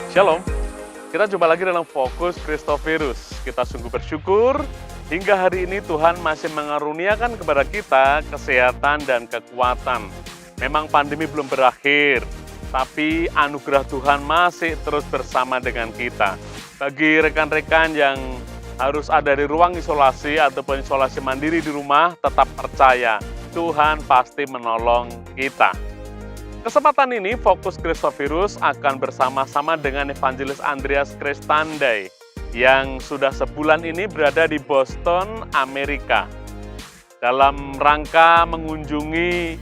Shalom, kita jumpa lagi dalam Fokus Kristovirus. Kita sungguh bersyukur hingga hari ini Tuhan masih mengaruniakan kepada kita kesehatan dan kekuatan. Memang pandemi belum berakhir, tapi anugerah Tuhan masih terus bersama dengan kita. Bagi rekan-rekan yang harus ada di ruang isolasi ataupun isolasi mandiri di rumah, tetap percaya Tuhan pasti menolong kita. Kesempatan ini Fokus Kristovirus akan bersama-sama dengan Evangelis Andreas Cristandey yang sudah sebulan ini berada di Boston, Amerika. Dalam rangka mengunjungi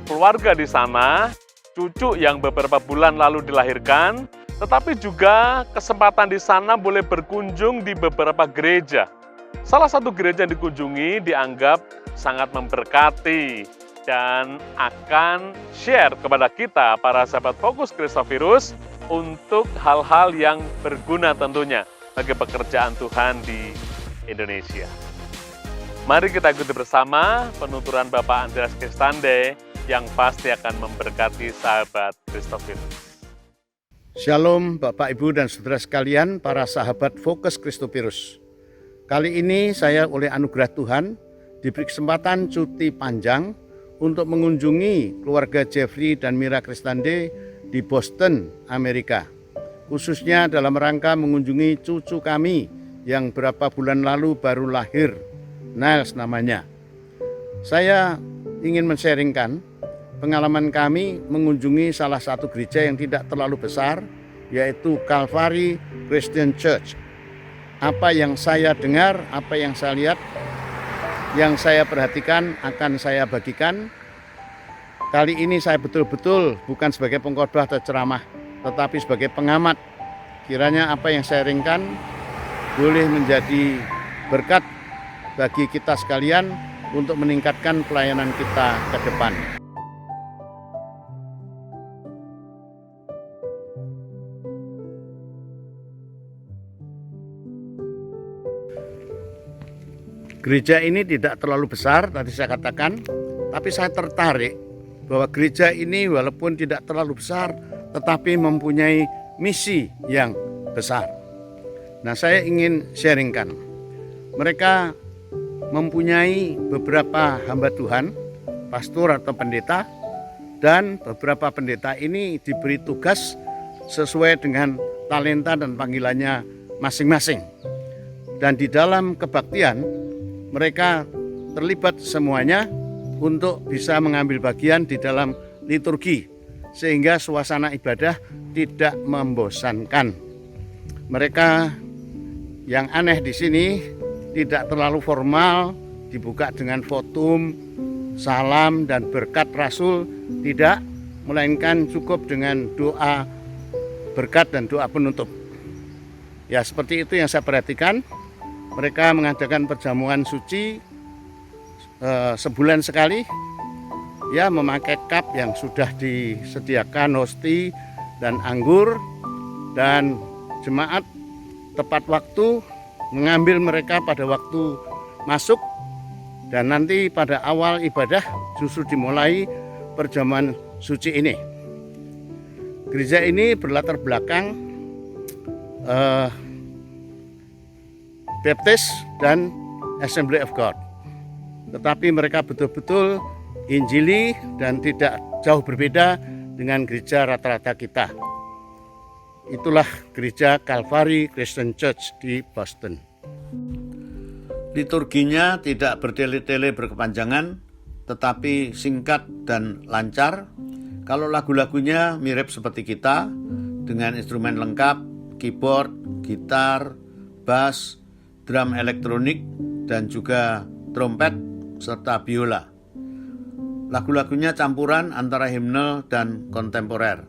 keluarga di sana, cucu yang beberapa bulan lalu dilahirkan, tetapi juga kesempatan di sana boleh berkunjung di beberapa gereja. Salah satu gereja yang dikunjungi dianggap sangat memberkati dan akan share kepada kita, para sahabat Fokus Kristovirus, untuk hal-hal yang berguna tentunya bagi pekerjaan Tuhan di Indonesia. Mari kita ikuti bersama penuturan Bapak Andreas Cristandey yang pasti akan memberkati sahabat Kristovirus. Shalom Bapak, Ibu, dan saudara sekalian, para sahabat Fokus Kristovirus. Kali ini saya oleh anugerah Tuhan diberi kesempatan cuti panjang untuk mengunjungi keluarga Jeffrey dan Mira Cristandey di Boston, Amerika. Khususnya dalam rangka mengunjungi cucu kami yang beberapa bulan lalu baru lahir, Niles namanya. Saya ingin men-sharingkan pengalaman kami mengunjungi salah satu gereja yang tidak terlalu besar, yaitu Calvary Christian Church. Apa yang saya dengar, apa yang saya lihat, yang saya perhatikan akan saya bagikan. Kali ini saya betul-betul bukan sebagai pengkhotbah atau ceramah, tetapi sebagai pengamat. Kiranya apa yang saya ringkan boleh menjadi berkat bagi kita sekalian untuk meningkatkan pelayanan kita ke depan. Gereja ini tidak terlalu besar, tadi saya katakan, tapi saya tertarik bahwa gereja ini walaupun tidak terlalu besar, tetapi mempunyai misi yang besar. Nah, saya ingin sharingkan. Mereka mempunyai beberapa hamba Tuhan, pastor atau pendeta, dan beberapa pendeta ini diberi tugas sesuai dengan talenta dan panggilannya masing-masing. Dan di dalam kebaktian, mereka terlibat semuanya untuk bisa mengambil bagian di dalam liturgi, sehingga suasana ibadah tidak membosankan. Mereka yang aneh di sini tidak terlalu formal, dibuka dengan votum, salam, dan berkat Rasul, tidak, melainkan cukup dengan doa berkat dan doa penutup. Ya, seperti itu yang saya perhatikan. Mereka mengadakan perjamuan suci sebulan sekali, ya, memakai cup yang sudah disediakan hosti dan anggur, dan jemaat tepat waktu mengambil mereka pada waktu masuk, dan nanti pada awal ibadah justru dimulai perjamuan suci ini. Gereja ini berlatar belakang Baptist dan Assembly of God. Tetapi mereka betul-betul Injili dan tidak jauh berbeda dengan gereja rata-rata kita. Itulah gereja Calvary Christian Church di Boston. Liturginya tidak bertele-tele berkepanjangan, tetapi singkat dan lancar. Kalau lagu-lagunya mirip seperti kita, dengan instrumen lengkap, keyboard, gitar, bass, drum elektronik, dan juga trompet serta biola. Lagu-lagunya campuran antara himne dan kontemporer.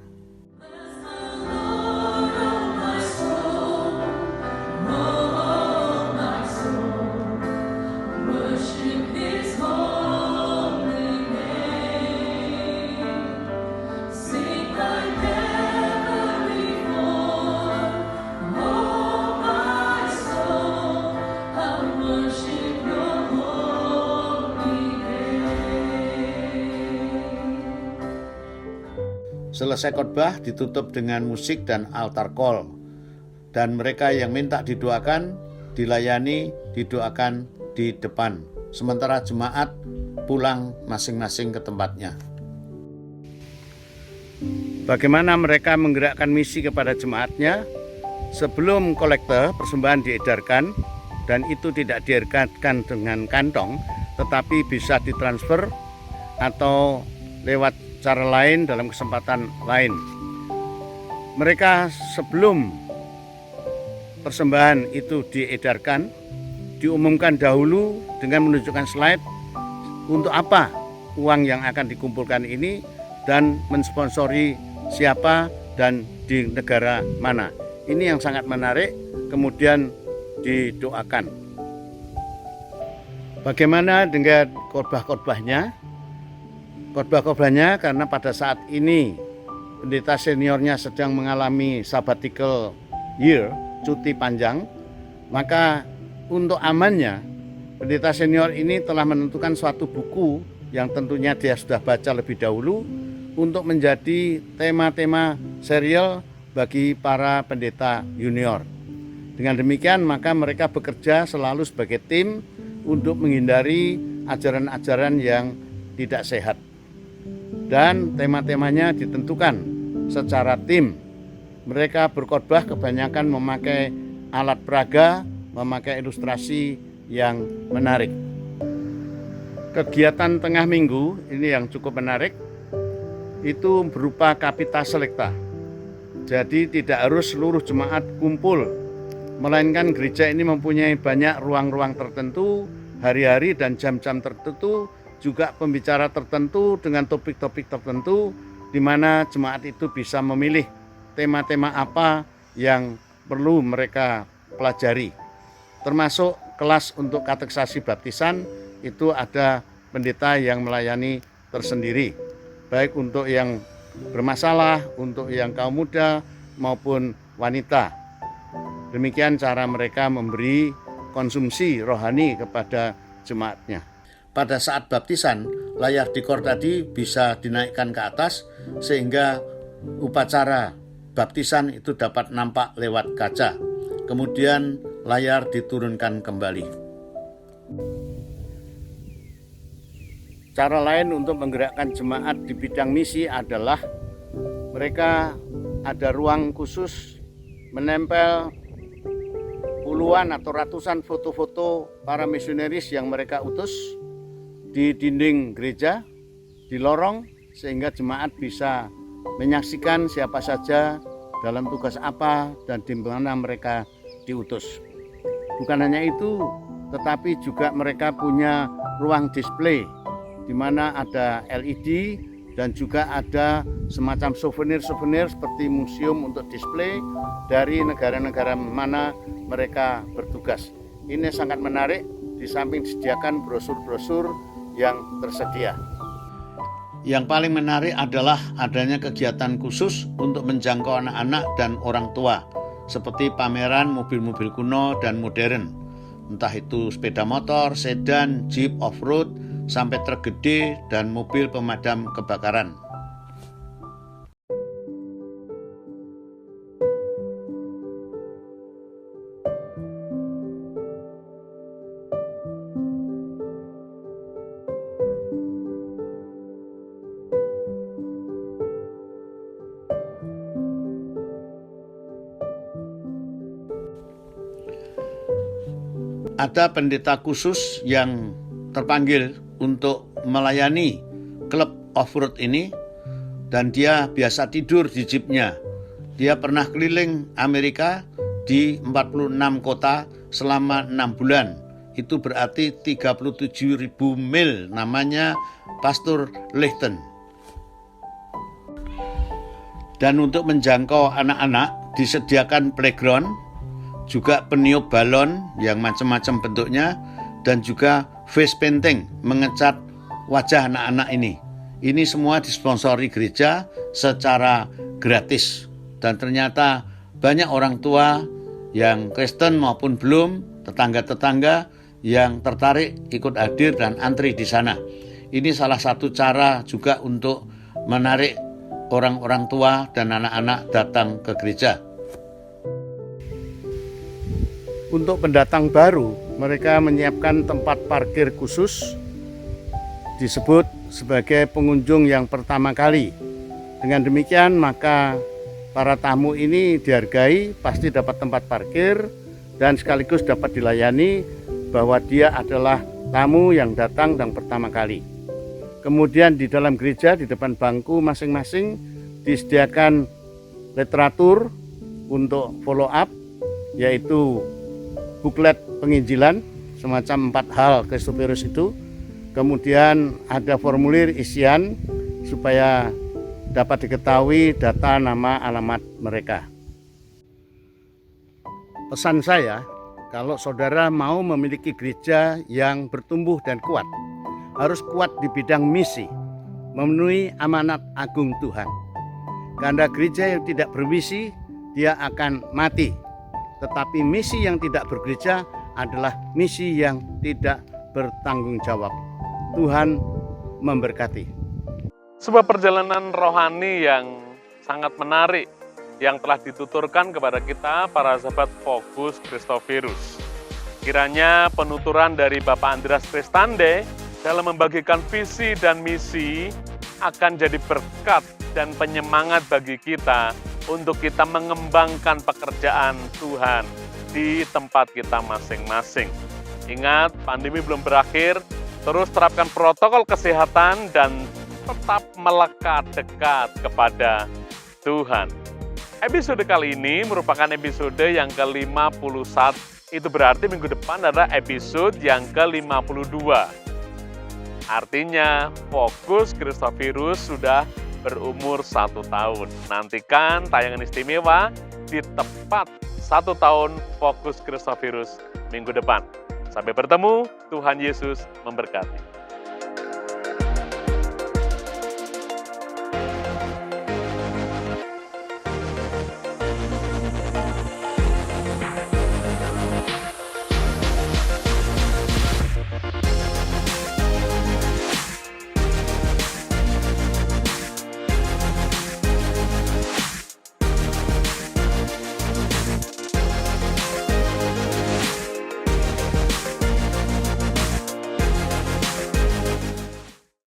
Selesai khotbah ditutup dengan musik dan altar call. Dan mereka yang minta didoakan, dilayani, didoakan di depan. Sementara jemaat pulang masing-masing ke tempatnya. Bagaimana mereka menggerakkan misi kepada jemaatnya? Sebelum kolekte persembahan diedarkan, dan itu tidak diedarkan dengan kantong, tetapi bisa ditransfer atau lewat cara lain dalam kesempatan lain. Mereka sebelum persembahan itu diedarkan, diumumkan dahulu dengan menunjukkan slide untuk apa uang yang akan dikumpulkan ini dan mensponsori siapa dan di negara mana. Ini yang sangat menarik, kemudian didoakan. Bagaimana dengan khotbah-khotbahnya? Khotbah-khotbahnya karena pada saat ini pendeta seniornya sedang mengalami sabbatical year, cuti panjang, maka untuk amannya pendeta senior ini telah menentukan suatu buku yang tentunya dia sudah baca lebih dahulu untuk menjadi tema-tema serial bagi para pendeta junior. Dengan demikian maka mereka bekerja selalu sebagai tim untuk menghindari ajaran-ajaran yang tidak sehat. Dan tema-temanya ditentukan secara tim. Mereka berkhotbah kebanyakan memakai alat peraga, memakai ilustrasi yang menarik. Kegiatan tengah minggu ini yang cukup menarik, itu berupa kapita selecta. Jadi tidak harus seluruh jemaat kumpul, melainkan gereja ini mempunyai banyak ruang-ruang tertentu, hari-hari dan jam-jam tertentu, juga pembicara tertentu dengan topik-topik tertentu, di mana jemaat itu bisa memilih tema-tema apa yang perlu mereka pelajari. Termasuk kelas untuk katekisasi baptisan, itu ada pendeta yang melayani tersendiri, baik untuk yang bermasalah, untuk yang kaum muda maupun wanita. Demikian cara mereka memberi konsumsi rohani kepada jemaatnya. Pada saat baptisan, layar dikor tadi bisa dinaikkan ke atas sehingga upacara baptisan itu dapat nampak lewat kaca. Kemudian layar diturunkan kembali. Cara lain untuk menggerakkan jemaat di bidang misi adalah mereka ada ruang khusus menempel puluhan atau ratusan foto-foto para misionaris yang mereka utus di dinding gereja, di lorong, sehingga jemaat bisa menyaksikan siapa saja dalam tugas apa dan di mana mereka diutus. Bukan hanya itu, tetapi juga mereka punya ruang display di mana ada LED dan juga ada semacam souvenir-souvenir seperti museum untuk display dari negara-negara mana mereka bertugas. Ini sangat menarik, di samping disediakan brosur-brosur yang tersedia. Yang paling menarik adalah adanya kegiatan khusus untuk menjangkau anak-anak dan orang tua, seperti pameran mobil-mobil kuno dan modern, entah itu sepeda motor, sedan, jeep off-road, sampai truk gede dan mobil pemadam kebakaran. Ada pendeta khusus yang terpanggil untuk melayani klub off-road ini, dan dia biasa tidur di jeepnya. Dia pernah keliling Amerika di 46 kota selama 6 bulan. Itu berarti 37.000 mil. Namanya Pastor Leighton. Dan untuk menjangkau anak-anak disediakan playground, juga peniup balon yang macam-macam bentuknya, dan juga face painting, mengecat wajah anak-anak ini. Ini semua disponsori gereja secara gratis. Dan ternyata banyak orang tua yang Kristen maupun belum, tetangga-tetangga yang tertarik ikut hadir dan antri di sana. Ini salah satu cara juga untuk menarik orang-orang tua dan anak-anak datang ke gereja. Untuk pendatang baru, mereka menyiapkan tempat parkir khusus, disebut sebagai pengunjung yang pertama kali. Dengan demikian, maka para tamu ini dihargai, pasti dapat tempat parkir, dan sekaligus dapat dilayani bahwa dia adalah tamu yang datang dan pertama kali. Kemudian di dalam gereja, di depan bangku masing-masing disediakan literatur untuk follow up, yaitu buklet penginjilan, semacam 4 hal Kristoferus itu. Kemudian ada formulir isian supaya dapat diketahui data, nama, alamat mereka. Pesan saya, kalau saudara mau memiliki gereja yang bertumbuh dan kuat, harus kuat di bidang misi, memenuhi amanat agung Tuhan. Karena gereja yang tidak bermisi, dia akan mati. Tetapi misi yang tidak bergereja adalah misi yang tidak bertanggung jawab. Tuhan memberkati. Sebuah perjalanan rohani yang sangat menarik yang telah dituturkan kepada kita para sahabat Fokus Kristoferus. Kiranya penuturan dari Bapak Andreas Kristande dalam membagikan visi dan misi akan jadi berkat dan penyemangat bagi kita untuk kita mengembangkan pekerjaan Tuhan di tempat kita masing-masing. Ingat, pandemi belum berakhir, terus terapkan protokol kesehatan dan tetap melekat dekat kepada Tuhan. Episode kali ini merupakan episode yang ke-51. Itu berarti minggu depan adalah episode yang ke-52. Artinya, Fokus Kristoferus sudah berumur 1 tahun. Nantikan tayangan istimewa di tepat 1 tahun Fokus Kristoferus minggu depan. Sampai bertemu, Tuhan Yesus memberkati.